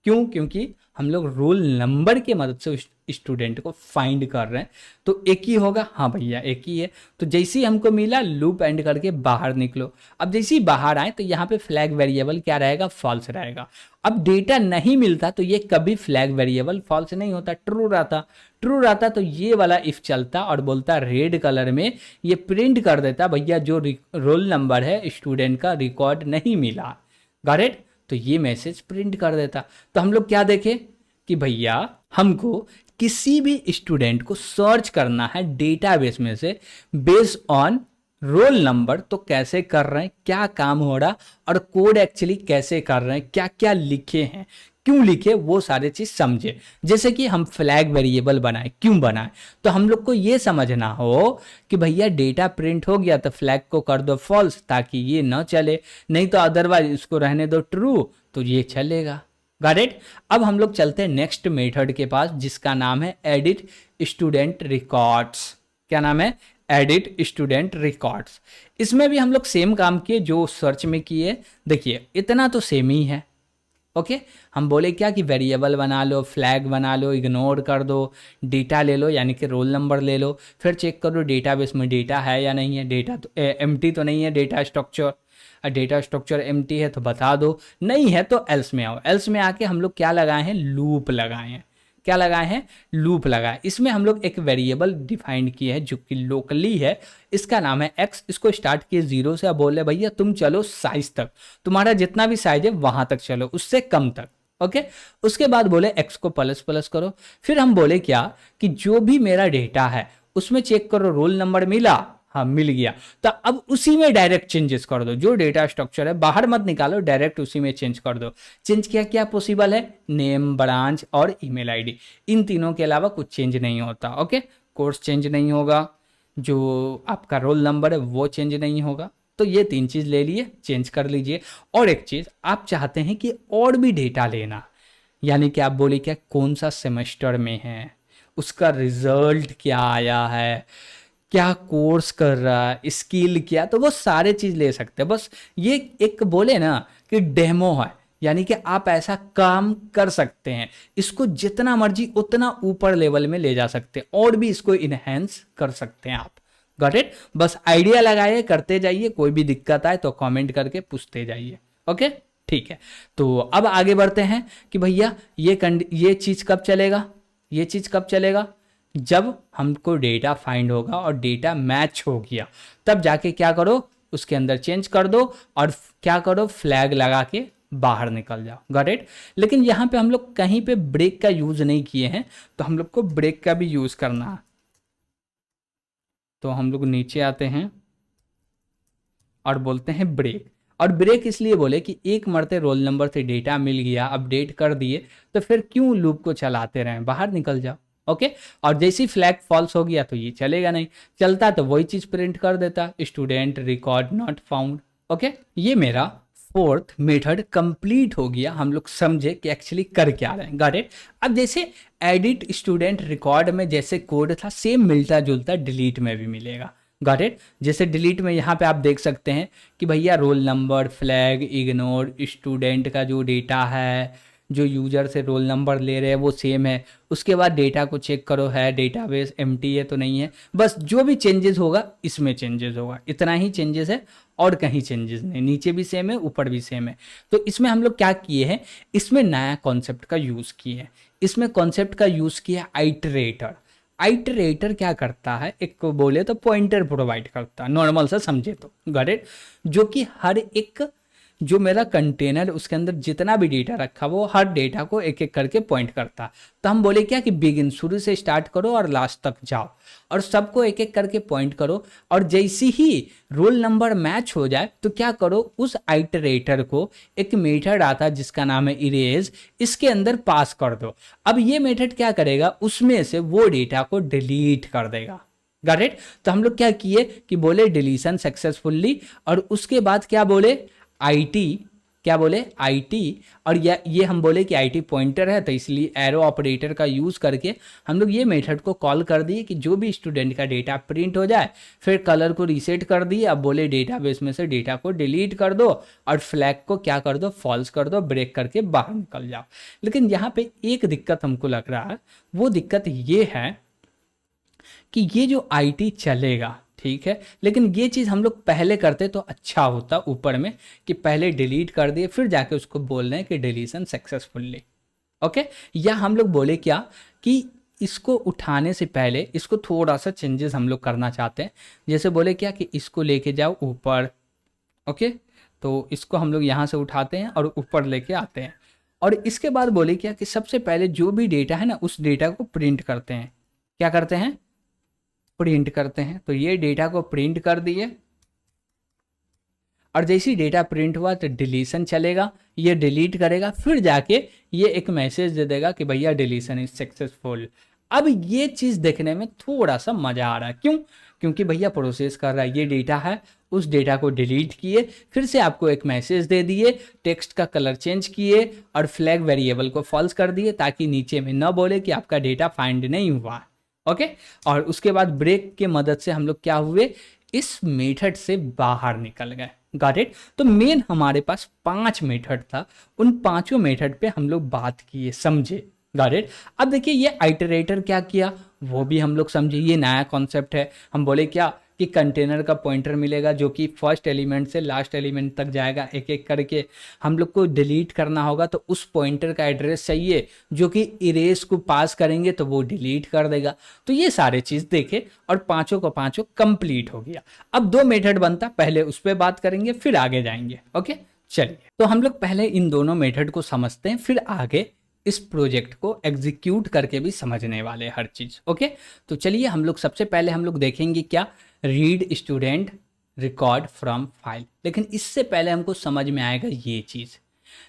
क्यों, क्योंकि हम लोग रोल नंबर के मदद से स्टूडेंट को फाइंड कर रहे हैं, तो एक ही होगा। हाँ भैया एक ही है। तो जैसे ही हमको मिला लूप एंड करके बाहर निकलो। अब जैसे ही बाहर आए तो यहाँ पे फ्लैग वेरिएबल क्या रहेगा, फॉल्स रहेगा। अब डेटा नहीं मिलता तो ये कभी फ्लैग वेरिएबल फॉल्स नहीं होता, ट्रू रहता। ट्रू रहता तो ये वाला इफ चलता और बोलता रेड कलर में ये प्रिंट कर देता, भैया जो रोल नंबर है स्टूडेंट का रिकॉर्ड नहीं मिला। Got it. तो ये मैसेज प्रिंट कर देता। तो हम लोग क्या देखे कि भैया हमको किसी भी स्टूडेंट को सर्च करना है डेटाबेस में से बेस्ड ऑन रोल नंबर, तो कैसे कर रहे हैं, क्या काम हो रहा, और कोड एक्चुअली कैसे कर रहे हैं, क्या क्या लिखे हैं, क्यों लिखे, वो सारे चीज समझे। जैसे कि हम फ्लैग वेरिएबल बनाए, क्यों बनाए, तो हम लोग को ये समझना हो कि भैया डेटा प्रिंट हो गया तो फ्लैग को कर दो फॉल्स, ताकि ये ना चले, नहीं तो अदरवाइज इसको रहने दो ट्रू, तो ये चलेगा। Got it. अब हम लोग चलते हैं नेक्स्ट मेथड के पास जिसका नाम है एडिट स्टूडेंट रिकॉर्ड्स। क्या नाम है, एडिट स्टूडेंट रिकॉर्ड्स। इसमें भी हम लोग सेम काम किए जो सर्च में किए। देखिए इतना तो सेम ही है। ओके, हम बोले क्या कि वेरिएबल बना लो, फ्लैग बना लो, इग्नोर कर दो, डेटा ले लो यानी कि रोल नंबर ले लो, फिर चेक करो डेटाबेस में डेटा है या नहीं है, डेटा तो एम्प्टी तो नहीं है data structure, data structure empty है तो बता दो, नहीं है तो एल्स में आओ। एल्स में आके हम लोग क्या लगाए हैं, लूप लगाए हैं। क्या लगाए हैं, लूप लगाए। इसमें हम लोग एक वेरिएबल डिफाइंड किए हैं जो कि लोकली है, इसका नाम है x। इसको स्टार्ट किए 0 से, अब बोले भैया तुम चलो साइज तक, तुम्हारा जितना भी साइज है वहां तक चलो, उससे कम तक। ओके, उसके बाद बोले x को प्लस प्लस करो। फिर हम बोले क्या कि जो भी मेरा डेटा है उसमें चेक करो रोल नंबर मिला, हाँ मिल गया, तो अब उसी में डायरेक्ट चेंजेस कर दो। जो डेटा स्ट्रक्चर है बाहर मत निकालो, डायरेक्ट उसी में चेंज कर दो। चेंज क्या क्या पॉसिबल है, नेम, ब्रांच और ईमेल आईडी, इन तीनों के अलावा कुछ चेंज नहीं होता। ओके, कोर्स चेंज नहीं होगा, जो आपका रोल नंबर है वो चेंज नहीं होगा। तो ये 3 चीज़ ले लिए, चेंज कर लीजिए। और एक चीज़ आप चाहते हैं कि और भी डेटा लेना, यानी कि आप बोले क्या कौन सा सेमेस्टर में है, उसका रिजल्ट क्या आया है, क्या कोर्स कर रहा है, स्किल क्या, तो वो सारे चीज़ ले सकते हैं। बस ये एक बोले ना कि डेमो है, यानी कि आप ऐसा काम कर सकते हैं, इसको जितना मर्जी उतना ऊपर लेवल में ले जा सकते हैं और भी इसको इनहेंस कर सकते हैं आप। Got it? बस आइडिया लगाइए, करते जाइए, कोई भी दिक्कत आए तो कमेंट करके पूछते जाइए। ओके, ठीक है। तो अब आगे बढ़ते हैं कि भैया ये चीज़ कब चलेगा, ये चीज़ कब चलेगा, जब हमको डेटा फाइंड होगा और डेटा मैच हो गया, तब जाके क्या करो, उसके अंदर चेंज कर दो और क्या करो, फ्लैग लगा के बाहर निकल जाओ। Got it? लेकिन यहाँ पे हम लोग कहीं पे ब्रेक का यूज नहीं किए हैं, तो हम लोग को ब्रेक का भी यूज करना है। तो हम लोग नीचे आते हैं और बोलते हैं ब्रेक। और ब्रेक इसलिए बोले कि एक मरते रोल नंबर से डेटा मिल गया, अपडेट कर दिए, तो फिर क्यों लूप को चलाते रहें, बाहर निकल जाओ। ओके, और जैसी फ्लैग फॉल्स हो गया तो ये चलेगा नहीं, चलता तो वही चीज़ प्रिंट कर देता, student record not found. Okay, ये मेरा 4th मेथड कंप्लीट हो गया। हम लोग समझे कि एक्चुअली कर क्या रहे हैं। Got it? अब जैसे एडिट स्टूडेंट रिकॉर्ड में जैसे कोड था, सेम मिलता जुलता डिलीट में भी मिलेगा। Got it? जैसे डिलीट में यहाँ पे आप देख सकते हैं कि भैया roll number, flag, ignore, student का जो डेटा है, जो यूजर से रोल नंबर ले रहे हैं वो सेम है। उसके बाद डेटा को चेक करो, है डेटाबेस एम्प्टी है तो नहीं है, बस जो भी चेंजेस होगा इसमें चेंजेस होगा, इतना ही चेंजेस है और कहीं चेंजेस नहीं। नीचे भी सेम है, ऊपर भी सेम है। तो इसमें हम लोग क्या किए हैं, इसमें नया कॉन्सेप्ट का यूज़ किए हैं। इसमें कॉन्सेप्ट का यूज़ किया आइटरेटर। आइटरेटर क्या करता है, एक को बोले तो पॉइंटर प्रोवाइड करता है, नॉर्मल सा समझे तो। Got it? जो कि हर एक जो मेरा कंटेनर उसके अंदर जितना भी डेटा रखा वो हर डेटा को एक एक करके पॉइंट करता। तो हम बोले क्या कि बिगिन, शुरू से स्टार्ट करो और लास्ट तक जाओ और सबको एक एक करके पॉइंट करो, और जैसे ही रोल नंबर मैच हो जाए तो क्या करो, उस आइटरेटर को एक मेथड आता है जिसका नाम है इरेज, इसके अंदर पास कर दो। अब ये मेथड क्या करेगा, उसमें से वो डेटा को डिलीट कर देगा। Got it? तो हम लोग क्या किए कि बोले डिलीशन सक्सेसफुली, और उसके बाद क्या बोले आईटी, क्या बोले आईटी, और ये हम बोले कि आईटी पॉइंटर है तो इसलिए एरो ऑपरेटर का यूज़ करके हम लोग ये मेथड को कॉल कर दिए कि जो भी स्टूडेंट का डेटा प्रिंट हो जाए, फिर कलर को रीसेट कर दिए। अब बोले डेटाबेस में से डेटा को डिलीट कर दो और फ्लैग को क्या कर दो, फॉल्स कर दो, ब्रेक करके बाहर निकल जाओ। लेकिन यहाँ पे एक दिक्कत हमको लग रहा है, वो दिक्कत ये है कि ये जो आईटी चलेगा ठीक है, लेकिन ये चीज़ हम लोग पहले करते तो अच्छा होता, ऊपर में कि पहले डिलीट कर दिए फिर जाके उसको बोल रहे हैं कि डिलीशन सक्सेसफुली। ओके, या हम लोग बोले क्या कि इसको उठाने से पहले इसको थोड़ा सा चेंजेस हम लोग करना चाहते हैं। जैसे बोले क्या कि इसको लेके जाओ ऊपर। ओके, तो इसको हम लोग यहाँ से उठाते हैं और ऊपर लेके आते हैं, और इसके बाद बोले क्या कि सबसे पहले जो भी डेटा है ना उस डेटा को प्रिंट करते हैं। क्या करते हैं, प्रिंट करते हैं। तो ये डेटा को प्रिंट कर दिए, और जैसे ही डेटा प्रिंट हुआ तो डिलीशन चलेगा, ये डिलीट करेगा, फिर जाके ये एक मैसेज दे देगा कि भैया डिलीशन इज सक्सेसफुल। अब ये चीज़ देखने में थोड़ा सा मज़ा आ रहा है, क्यों? क्योंकि भैया प्रोसेस कर रहा है, ये डेटा है, उस डेटा को डिलीट किए, फिर से आपको एक मैसेज दे दिए, टेक्स्ट का कलर चेंज किए और फ्लैग वेरिएबल को फॉल्स कर दिए ताकि नीचे में न बोले कि आपका डेटा फाइंड नहीं हुआ। ओके, और उसके बाद ब्रेक के मदद से हम लोग क्या हुए, इस मेथड से बाहर निकल गए। Got it? तो मेन हमारे पास 5 मेथड था, उन 5 मेथड पे हम लोग बात किए, समझे। Got it? अब देखिए ये आइटरेटर क्या किया वो भी हम लोग समझे, ये नया कॉन्सेप्ट है। हम बोले क्या कि कंटेनर का पॉइंटर मिलेगा जो कि फर्स्ट एलिमेंट से लास्ट एलिमेंट तक जाएगा, एक एक करके हम लोग को डिलीट करना होगा तो उस पॉइंटर का एड्रेस चाहिए जो कि इरेज को पास करेंगे तो वो डिलीट कर देगा। तो ये सारे चीज़ देखे और पांचों को पांचों कंप्लीट हो गया। अब 2 मेथड बनता, पहले उस पर बात करेंगे फिर आगे जाएंगे। ओके चलिए, तो हम लोग पहले इन दोनों मेथड को समझते हैं, फिर आगे इस प्रोजेक्ट को एग्जीक्यूट करके भी समझने वाले हर चीज। ओके, तो चलिए हम लोग सबसे पहले हम लोग देखेंगे क्या, read student record from file. लेकिन इससे पहले हमको समझ में आएगा ये चीज,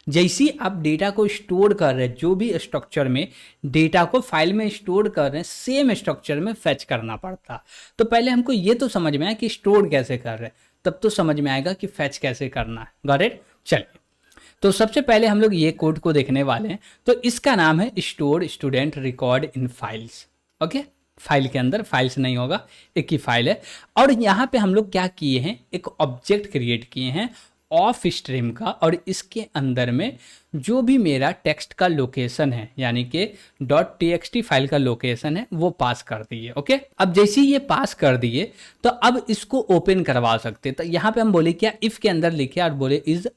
जैसी आप डेटा को स्टोर कर रहे हैं, जो भी स्ट्रक्चर में डेटा को फाइल में स्टोर कर रहे हैं सेम स्ट्रक्चर में फेच करना पड़ता। तो पहले हमको ये तो समझ में आया कि स्टोर कैसे कर रहे हैं, तब तो समझ में आएगा कि फेच कैसे करना है। Got it? चलिए, तो सबसे पहले हम लोग ये कोड को देखने वाले हैं। तो इसका नाम है store student record in files. Okay, file के अंदर, फाइल्स नहीं होगा, एक ही फाइल है। और यहाँ पे हम लोग क्या किए हैं, एक ऑब्जेक्ट क्रिएट किए हैं ऑफ स्ट्रीम का, और इसके अंदर में जो भी मेरा टेक्स्ट का लोकेशन है यानी कि .txt फाइल का लोकेशन है वो पास कर दिए। ओके, अब जैसे ये पास कर दिए तो अब इसको ओपन करवा सकते। तो यहाँ पे हम बोले क्या, इफ के अंदर लिखे और बोले इज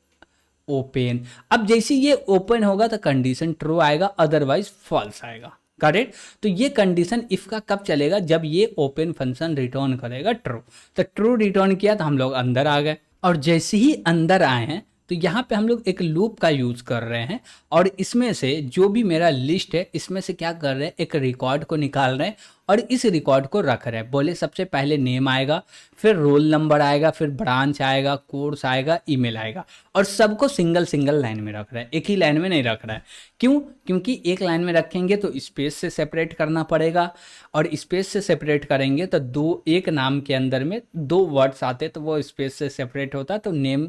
ओपन। अब जैसे ये ओपन होगा तो कंडीशन ट्रू आएगा, अदरवाइज फॉल्स आएगा। करेक्ट? तो ये कंडीशन इफ का कब चलेगा, जब ये ओपन फंक्शन रिटर्न करेगा ट्रू। तो ट्रू रिटर्न किया तो हम लोग अंदर आ गए, और जैसे ही अंदर आए हैं तो यहाँ पे हम लोग एक लूप का यूज कर रहे हैं, और इसमें से जो भी मेरा लिस्ट है इसमें से क्या कर रहे हैं, एक रिकॉर्ड को निकाल रहे हैं और इस रिकॉर्ड को रख रहे हैं। बोले सबसे पहले नेम आएगा, फिर रोल नंबर आएगा, फिर ब्रांच आएगा, कोर्स आएगा, ईमेल आएगा, और सबको सिंगल सिंगल लाइन में रख रहा है, एक ही लाइन में नहीं रख रहा है। क्यों? क्योंकि एक लाइन में रखेंगे तो स्पेस से सेपरेट करना पड़ेगा, और स्पेस से सेपरेट करेंगे तो एक नाम के अंदर में 2 वर्ड्स आते तो वो स्पेस से सेपरेट होता, तो नेम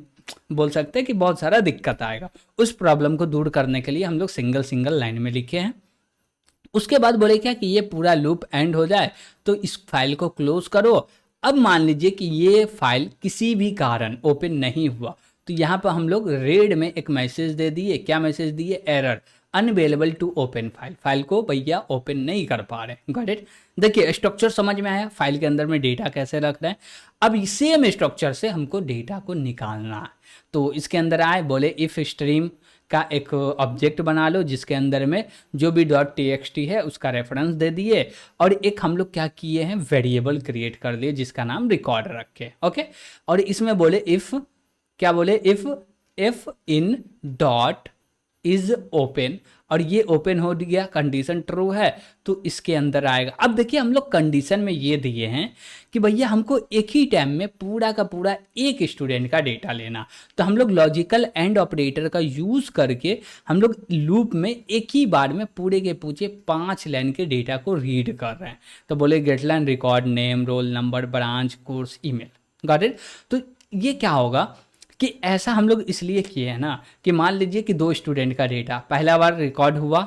बोल सकते हैं कि बहुत सारा दिक्कत आएगा। उस प्रॉब्लम को दूर करने के लिए हम लोग सिंगल सिंगल लाइन में लिखे हैं। उसके बाद बोले क्या कि ये पूरा लूप एंड हो जाए तो इस फाइल को क्लोज करो। अब मान लीजिए कि ये फाइल किसी भी कारण ओपन नहीं हुआ, तो यहाँ पर हम लोग रेड में एक मैसेज दे दिए। क्या मैसेज दिए? Error unavailable to open file, file को भैया ओपन नहीं कर पा रहे। Got it? देखिए स्ट्रक्चर समझ में आया, फाइल के अंदर में डेटा कैसे रख रहे हैं। अब सेम स्ट्रक्चर से हमको डेटा को निकालना है, तो इसके अंदर आए, बोले इफ स्ट्रीम का एक ऑब्जेक्ट बना लो जिसके अंदर में जो भी .txt है उसका रेफरेंस दे दिए, और एक हम लोग क्या किए हैं, वेरिएबल क्रिएट कर लिए जिसका नाम रिकॉर्ड रखे। ओके, और इसमें बोले इफ, क्या बोले, if in dot is open, और ये ओपन हो गया, कंडीशन ट्रू है तो इसके अंदर आएगा। अब देखिए हम लोग कंडीशन में ये दिए हैं कि भैया हमको एक ही टाइम में पूरा का पूरा एक स्टूडेंट का डेटा लेना, तो हम लोग लॉजिकल एंड ऑपरेटर का यूज करके हम लोग लूप में एक ही बार में पूरे के पूरे 5 लाइन के डेटा को रीड कर रहे हैं। तो बोले get line record name, roll number, branch, course, email. Got it? तो ये क्या होगा कि ऐसा हम लोग इसलिए किए हैं ना कि मान लीजिए कि 2 स्टूडेंट का डेटा पहला बार रिकॉर्ड हुआ,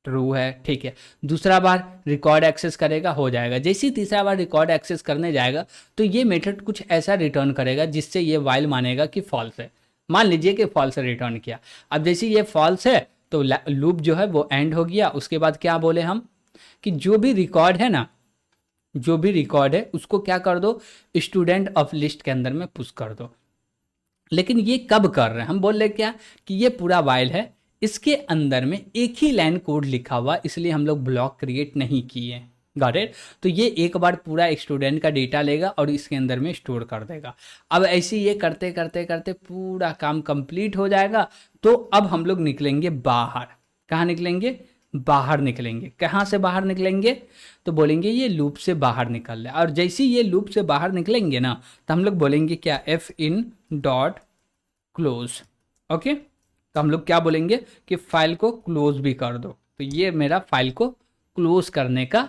ट्रू है, ठीक है, दूसरा बार रिकॉर्ड एक्सेस करेगा, हो जाएगा। जैसे ही तीसरा बार रिकॉर्ड एक्सेस करने जाएगा तो ये मेथड कुछ ऐसा रिटर्न करेगा जिससे ये वाइल मानेगा कि फॉल्स है। मान लीजिए कि फॉल्स रिटर्न किया, अब जैसे ये फॉल्स है तो लूप जो है वो एंड हो गया। उसके बाद क्या बोले हम कि जो भी रिकॉर्ड है ना, जो भी रिकॉर्ड है उसको क्या कर दो, स्टूडेंट ऑफ लिस्ट के अंदर में पुश कर दो। लेकिन ये कब कर रहे हैं, हम बोल रहे क्या कि ये पूरा वाइल है, इसके अंदर में एक ही लाइन कोड लिखा हुआ, इसलिए हम लोग ब्लॉक क्रिएट नहीं किए। Got it? तो ये एक बार पूरा एक स्टूडेंट का डेटा लेगा और इसके अंदर में स्टोर कर देगा। अब ऐसे ये करते करते करते पूरा काम कंप्लीट हो जाएगा। तो अब हम लोग निकलेंगे बाहर। कहाँ निकलेंगे? बाहर निकलेंगे। कहाँ से बाहर निकलेंगे? तो बोलेंगे ये लूप से बाहर निकल रहा है, और जैसे ही ये लूप से बाहर निकलेंगे ना तो हम लोग बोलेंगे क्या, F in dot close. Okay, तो हम लोग क्या बोलेंगे कि फाइल को क्लोज भी कर दो। तो ये मेरा फाइल को क्लोज करने का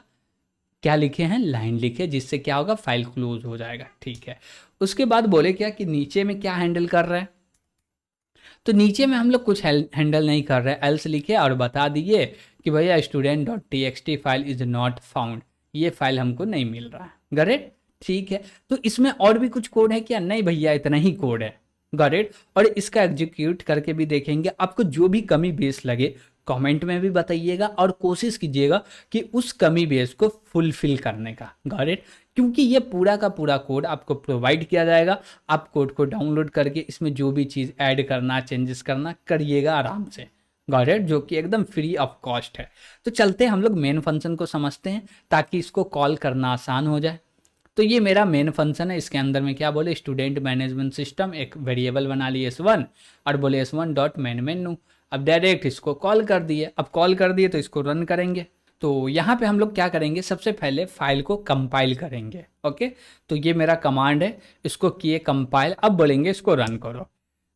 क्या लिखे हैं, लाइन लिखे, जिससे क्या होगा, फाइल क्लोज हो जाएगा। ठीक है, उसके बाद बोले क्या कि नीचे में क्या हैंडल कर रहे हैं, तो नीचे में हम लोग कुछ हैंडल नहीं कर रहे, एल्स लिखे और बता दिए कि भैया student.txt file is not found, ये फाइल हमको नहीं मिल रहा है। गॉट? ठीक है, तो इसमें और भी कुछ कोड है क्या? नहीं भैया, इतना ही कोड है। गॉट? और इसका एग्जीक्यूट करके भी देखेंगे, आपको जो भी कमी बेस लगे कमेंट में भी बताइएगा और कोशिश कीजिएगा कि उस कमी बेस को फुलफिल करने का। Got it? क्योंकि ये पूरा का पूरा कोड आपको प्रोवाइड किया जाएगा। आप कोड को डाउनलोड करके इसमें जो भी चीज़ ऐड करना, चेंजेस करना, करिएगा आराम से। Got it? जो कि एकदम फ्री ऑफ कॉस्ट है। तो चलते हैं हम लोग मेन फंक्शन को समझते हैं ताकि इसको कॉल करना आसान हो जाए। तो ये मेरा मेन फंक्शन है। इसके अंदर में क्या बोले, स्टूडेंट मैनेजमेंट सिस्टम, एक वेरिएबल बना लिए S1 और बोले S1 डॉट मेन मेनू। अब डायरेक्ट इसको कॉल कर दिए। अब कॉल कर दिए तो इसको रन करेंगे। तो यहाँ पे हम लोग क्या करेंगे, सबसे पहले फाइल को कंपाइल करेंगे। ओके, तो ये मेरा कमांड है, इसको किए कंपाइल। अब बोलेंगे इसको रन करो।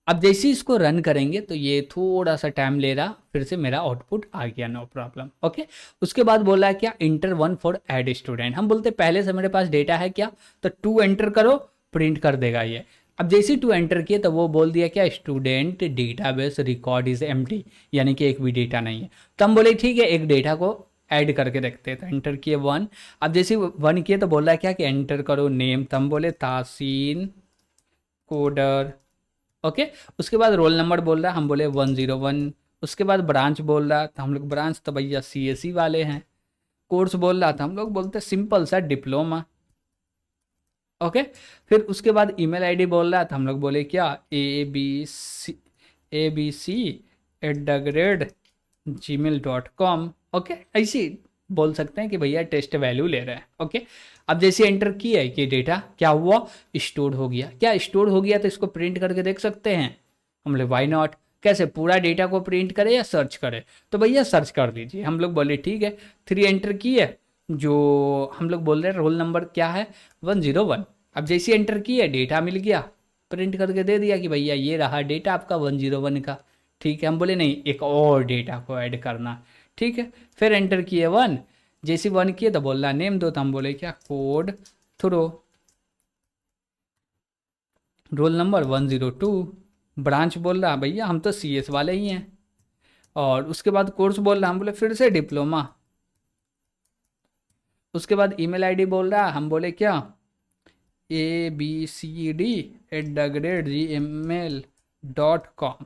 अब जैसे ही इसको रन करेंगे तो ये थोड़ा सा टाइम ले रहा, फिर से मेरा आउटपुट आ गया, नो प्रॉब्लम। ओके, उसके बाद बोला है क्या, इंटर 1 फॉर ऐड स्टूडेंट। हम बोलते पहले से मेरे पास डेटा है क्या, तो 2 एंटर करो, प्रिंट कर देगा ये। अब जैसे ही 2 एंटर किए तो वो बोल दिया क्या, student database record is empty, यानी कि एक भी डेटा नहीं है। तो हम बोले ठीक है, एक डेटा को ऐड करके देखते हैं। तो एंटर किए 1। अब जैसे 1 किए तो बोल रहा है क्या कि एंटर करो नेम। तो हम बोले तासीन कोडर। ओके, उसके बाद रोल नंबर बोल रहा है, हम बोले 101। उसके बाद ब्रांच बोल रहा था, हम लोग ब्रांच तो भैया CSE वाले हैं। कोर्स बोल रहा था, हम लोग बोलते सिंपल सा डिप्लोमा। ओके, फिर उसके बाद ईमेल आईडी बोल रहा था, हम लोग बोले क्या, abc@gmail.com। ओके, ऐसे ही बोल सकते हैं कि भैया टेस्ट वैल्यू ले रहे हैं। ओके, अब जैसे एंटर किया है कि डेटा क्या हुआ, स्टोर हो गया। क्या स्टोर हो गया, तो इसको प्रिंट करके देख सकते हैं। हम लोग वाई नॉट, कैसे पूरा डेटा को प्रिंट करे या सर्च करे, तो भैया सर्च कर लीजिए। हम लोग बोले ठीक है। 3 एंटर किए, जो हम लोग बोल रहे हैं रोल नंबर क्या है, 101। अब जैसे एंटर किए, डेटा मिल गया, प्रिंट करके दे दिया कि भैया ये रहा डेटा आपका 101 का। ठीक है, हम बोले नहीं, एक और डेटा को ऐड करना। ठीक है, फिर एंटर किए 1। जैसे 1 किए तो बोल रहा नेम दो, तो हम बोले क्या, code throw. Roll number 102। Branch बोल रहा भैया हम तो CS वाले ही हैं। और उसके बाद कोर्स बोल रहा, हम बोले फिर से डिप्लोमा। उसके बाद ईमेल आईडी बोल रहा, हम बोले क्या, abcd@gmail.com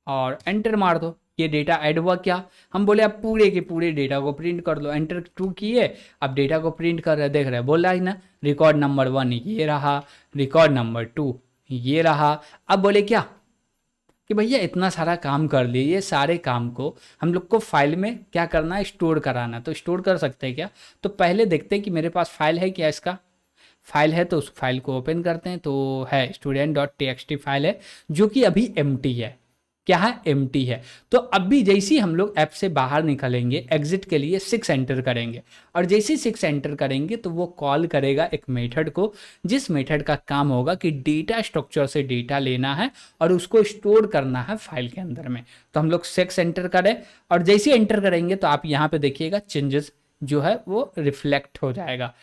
और एंटर मार दो। ये डेटा ऐड हुआ क्या, हम बोले अब पूरे के पूरे डेटा को प्रिंट कर दो। एंटर 2 किए, अब डेटा को प्रिंट कर रहे, देख रहे, बोल रहा है ना, रिकॉर्ड नंबर 1 ये रहा, रिकॉर्ड नंबर 2 ये रहा। अब बोले क्या कि भैया इतना सारा काम कर लिए, ये सारे काम को हम लोग को फाइल में क्या करना है, स्टोर कराना। तो स्टोर कर सकते हैं क्या, तो पहले देखते हैं कि मेरे पास फाइल है क्या। इसका फाइल है तो उस फाइल को ओपन करते हैं। तो है student.txt फाइल है, जो कि अभी एम्प्टी है। क्या है, एम्प्टी है। तो अभी जैसे ही हम लोग ऐप से बाहर निकलेंगे, एग्जिट के लिए 6 एंटर करेंगे। और जैसे ही 6 एंटर करेंगे तो वो कॉल करेगा एक मेथड को, जिस मेथड का काम होगा कि डेटा स्ट्रक्चर से डेटा लेना है और उसको स्टोर करना है फाइल के अंदर में। तो हम लोग 6 एंटर करें, और जैसे ही एंटर करेंगे तो आप यहाँ पे देखिएगा चेंजेस जो है वो रिफ्लेक्ट हो जाएगा।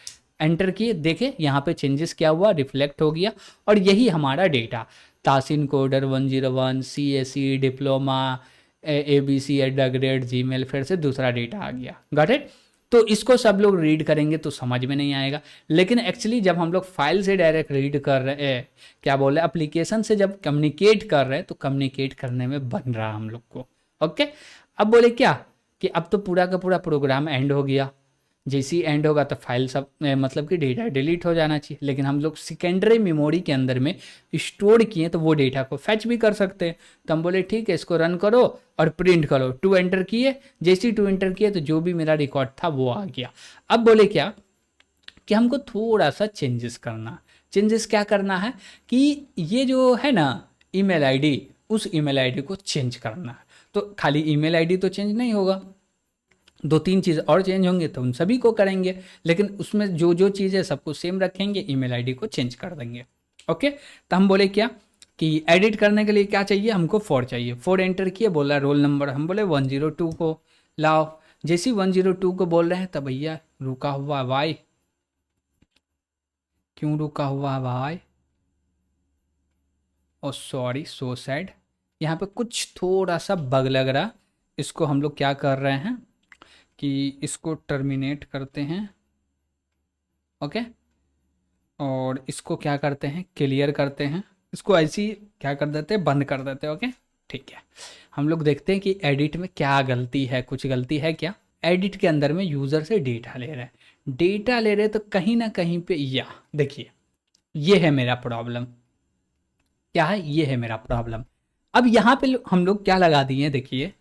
एंटर किए, देखे यहाँ पे चेंजेस क्या हुआ, रिफ्लेक्ट हो गया। और यही हमारा data, Tasin coder 101 CSE diploma abc@gmail, फिर से दूसरा डेटा आ गया। Got it? तो इसको सब लोग रीड करेंगे तो समझ में नहीं आएगा, लेकिन एक्चुअली जब हम लोग फाइल से डायरेक्ट रीड कर रहे हैं, क्या बोले, एप्लीकेशन से जब कम्युनिकेट कर रहे हैं, तो कम्युनिकेट करने में बन रहा हम लोग को। ओके, अब बोले क्या कि अब तो पूरा का पूरा प्रोग्राम एंड हो गया। जैसे ही एंड होगा तो फाइल सब मतलब कि डेटा डिलीट हो जाना चाहिए, लेकिन हम लोग सेकेंडरी मेमोरी के अंदर में स्टोर किए तो वो डेटा को फैच भी कर सकते हैं। तो हम बोले ठीक है, इसको रन करो और प्रिंट करो। 2 एंटर किए, जैसे ही 2 एंटर किए तो जो भी मेरा रिकॉर्ड था वो आ गया। अब बोले क्या कि हमको थोड़ा सा चेंजेस करना। चेंजेस क्या करना है कि ये जो है ना ईमेल आईडी, उस ईमेल आईडी को चेंज करना है। तो खाली ईमेल आईडी तो चेंज नहीं होगा, 2-3 चीज़ और चेंज होंगे, तो उन सभी को करेंगे, लेकिन उसमें जो जो चीज़ है सबको सेम रखेंगे, ईमेल आईडी को चेंज कर देंगे। ओके, तो हम बोले क्या कि एडिट करने के लिए क्या चाहिए, हमको 4 चाहिए। 4 एंटर किए, बोला रोल नंबर, हम बोले 102 को लाओ। जैसे ही 102 को बोल रहे हैं तब भैया रुका हुआ भाई, क्यों रुका हुआ भाई, ओ सॉरी, सो सैड। यहाँ पे कुछ थोड़ा सा बग लग रहा, इसको हम लोग क्या कर रहे हैं कि इसको टर्मिनेट करते हैं। ओके, और इसको क्या करते हैं, क्लियर करते हैं। इसको ऐसे ही क्या कर देते हैं, बंद कर देते हैं। ओके, ठीक है, हम लोग देखते हैं कि एडिट में क्या गलती है, कुछ गलती है क्या। एडिट के अंदर में यूज़र से डेटा ले रहे हैं, डेटा ले रहे हैं, तो कहीं ना कहीं पे या देखिए ये है मेरा प्रॉब्लम। क्या है, ये है मेरा प्रॉब्लम। अब यहाँ पे हम लोग क्या लगा दिए, देखिए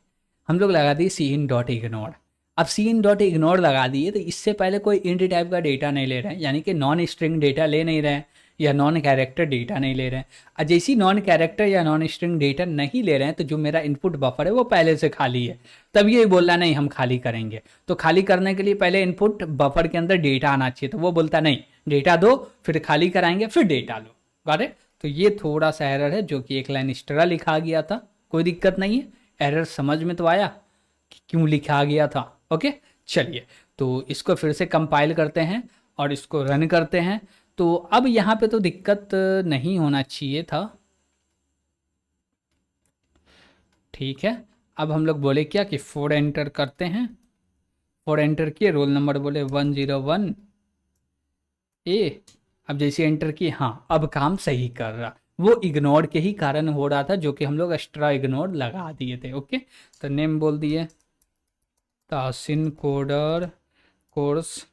हम लोग लगा दिए सी इन डॉट इग्नोर। अब सी इन डॉट इग्नोर लगा दिए तो इससे पहले कोई इंट टाइप का डेटा नहीं ले रहे हैं, यानी कि नॉन स्ट्रिंग डेटा ले नहीं रहे हैं या नॉन कैरेक्टर डेटा नहीं ले रहे हैं। और जैसी नॉन कैरेक्टर या नॉन स्ट्रिंग डेटा नहीं ले रहे हैं तो जो मेरा इनपुट बफर है वो पहले से खाली है। तब ये बोल नहीं हम खाली करेंगे, तो खाली करने के लिए पहले इनपुट बफर के अंदर डेटा आना चाहिए, तो वो बोलता नहीं डेटा दो फिर खाली कराएंगे फिर डेटा लो। Got it. तो ये थोड़ा सा एरर है जो कि एक लाइन एक्स्ट्रा लिखा गया था, कोई दिक्कत नहीं है। एरर समझ में तो आया कि क्यों लिखा गया था। ओके चलिए, तो इसको फिर से कंपाइल करते हैं और इसको रन करते हैं। तो अब यहाँ पे तो दिक्कत नहीं होना चाहिए था। ठीक है, अब हम लोग बोले क्या कि 4 एंटर करते हैं। 4 एंटर किए, रोल नंबर बोले 101 ए। अब जैसे एंटर किए, हाँ अब काम सही कर रहा, वो इग्नोर के ही कारण हो रहा था जो कि हम लोग एक्स्ट्रा इग्नोर लगा दिए थे। ओके, तो नेम बोल दिए तासिन कोडर कोर्स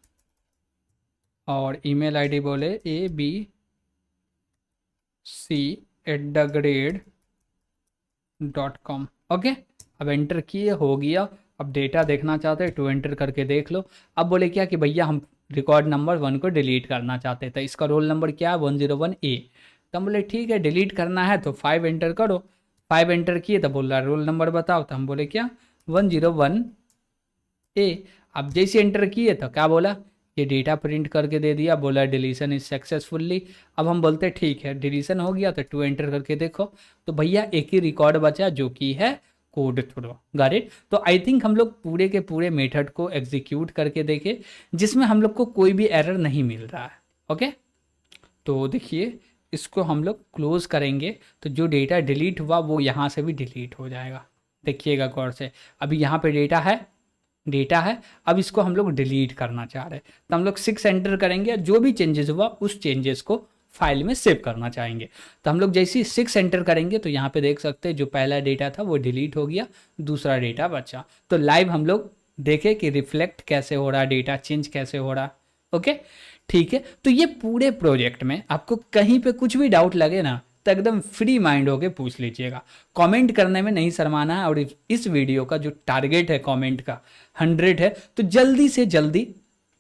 और ईमेल आईडी बोले abc@the.com। ओके, अब एंटर किए, हो गया। अब डेटा देखना चाहते हैं, 2 एंटर करके देख लो। अब बोले क्या कि भैया हम रिकॉर्ड नंबर 1 को डिलीट करना चाहते हैं, तो इसका रोल नंबर क्या है 101A। तो हम बोले ठीक है डिलीट करना है तो 5 एंटर करो। 5 एंटर किए तो बोल रहा रोल नंबर बताओ, तो हम बोले क्या 101A। अब जैसे एंटर किए तो क्या बोला, ये डेटा प्रिंट करके दे दिया, बोला डिलीशन इज सक्सेसफुली। अब हम बोलते ठीक है डिलीशन हो गया, तो 2 एंटर करके देखो, तो भैया एक ही रिकॉर्ड बचा जो कि है कोड थ्रो। Got it. तो आई थिंक हम लोग पूरे के पूरे मेथड को एग्जीक्यूट करके देखे जिसमें हम लोग को कोई भी एरर नहीं मिल रहा है। ओके, तो देखिए इसको हम लोग क्लोज करेंगे तो जो डेटा डिलीट हुआ वो यहाँ से भी डिलीट हो जाएगा। देखिएगा गौर से, अभी यहाँ पे डेटा है, अब इसको हम लोग डिलीट करना चाह रहे हैं, तो हम लोग 6 एंटर करेंगे, जो भी चेंजेस हुआ उस चेंजेस को फाइल में सेव करना चाहेंगे। तो हम लोग जैसे ही 6 एंटर करेंगे तो यहाँ पे देख सकते हैं जो पहला डेटा था वो डिलीट हो गया, दूसरा डेटा बचा। तो लाइव हम लोग देखें कि रिफ्लेक्ट कैसे हो रहा, डेटा चेंज कैसे हो रहा। ओके ठीक है, तो ये पूरे प्रोजेक्ट में आपको कहीं पे कुछ भी डाउट लगे ना तो एकदम फ्री माइंड होके पूछ लीजिएगा, कमेंट करने में नहीं शर्माना है। और इस वीडियो का जो टारगेट है कमेंट का 100 है, तो जल्दी से जल्दी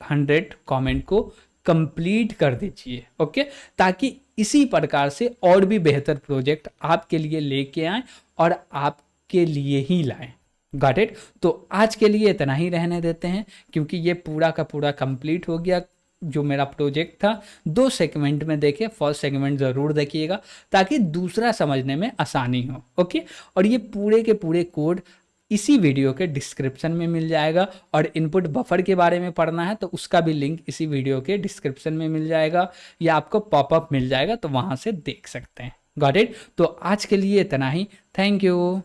100 कमेंट को कंप्लीट कर दीजिए। ओके, ताकि इसी प्रकार से और भी बेहतर प्रोजेक्ट आपके लिए लेके आएं और आपके लिए ही लाएं। Got it. तो आज के लिए इतना ही रहने देते हैं क्योंकि ये पूरा का पूरा कंप्लीट हो गया। जो मेरा प्रोजेक्ट था 2 सेगमेंट में देखे, फर्स्ट सेगमेंट ज़रूर देखिएगा ताकि दूसरा समझने में आसानी हो। ओके, और ये पूरे के पूरे कोड इसी वीडियो के डिस्क्रिप्शन में मिल जाएगा, और इनपुट बफर के बारे में पढ़ना है तो उसका भी लिंक इसी वीडियो के डिस्क्रिप्शन में मिल जाएगा या आपको पॉपअप मिल जाएगा, तो वहाँ से देख सकते हैं। Got it. तो आज के लिए इतना ही, थैंक यू।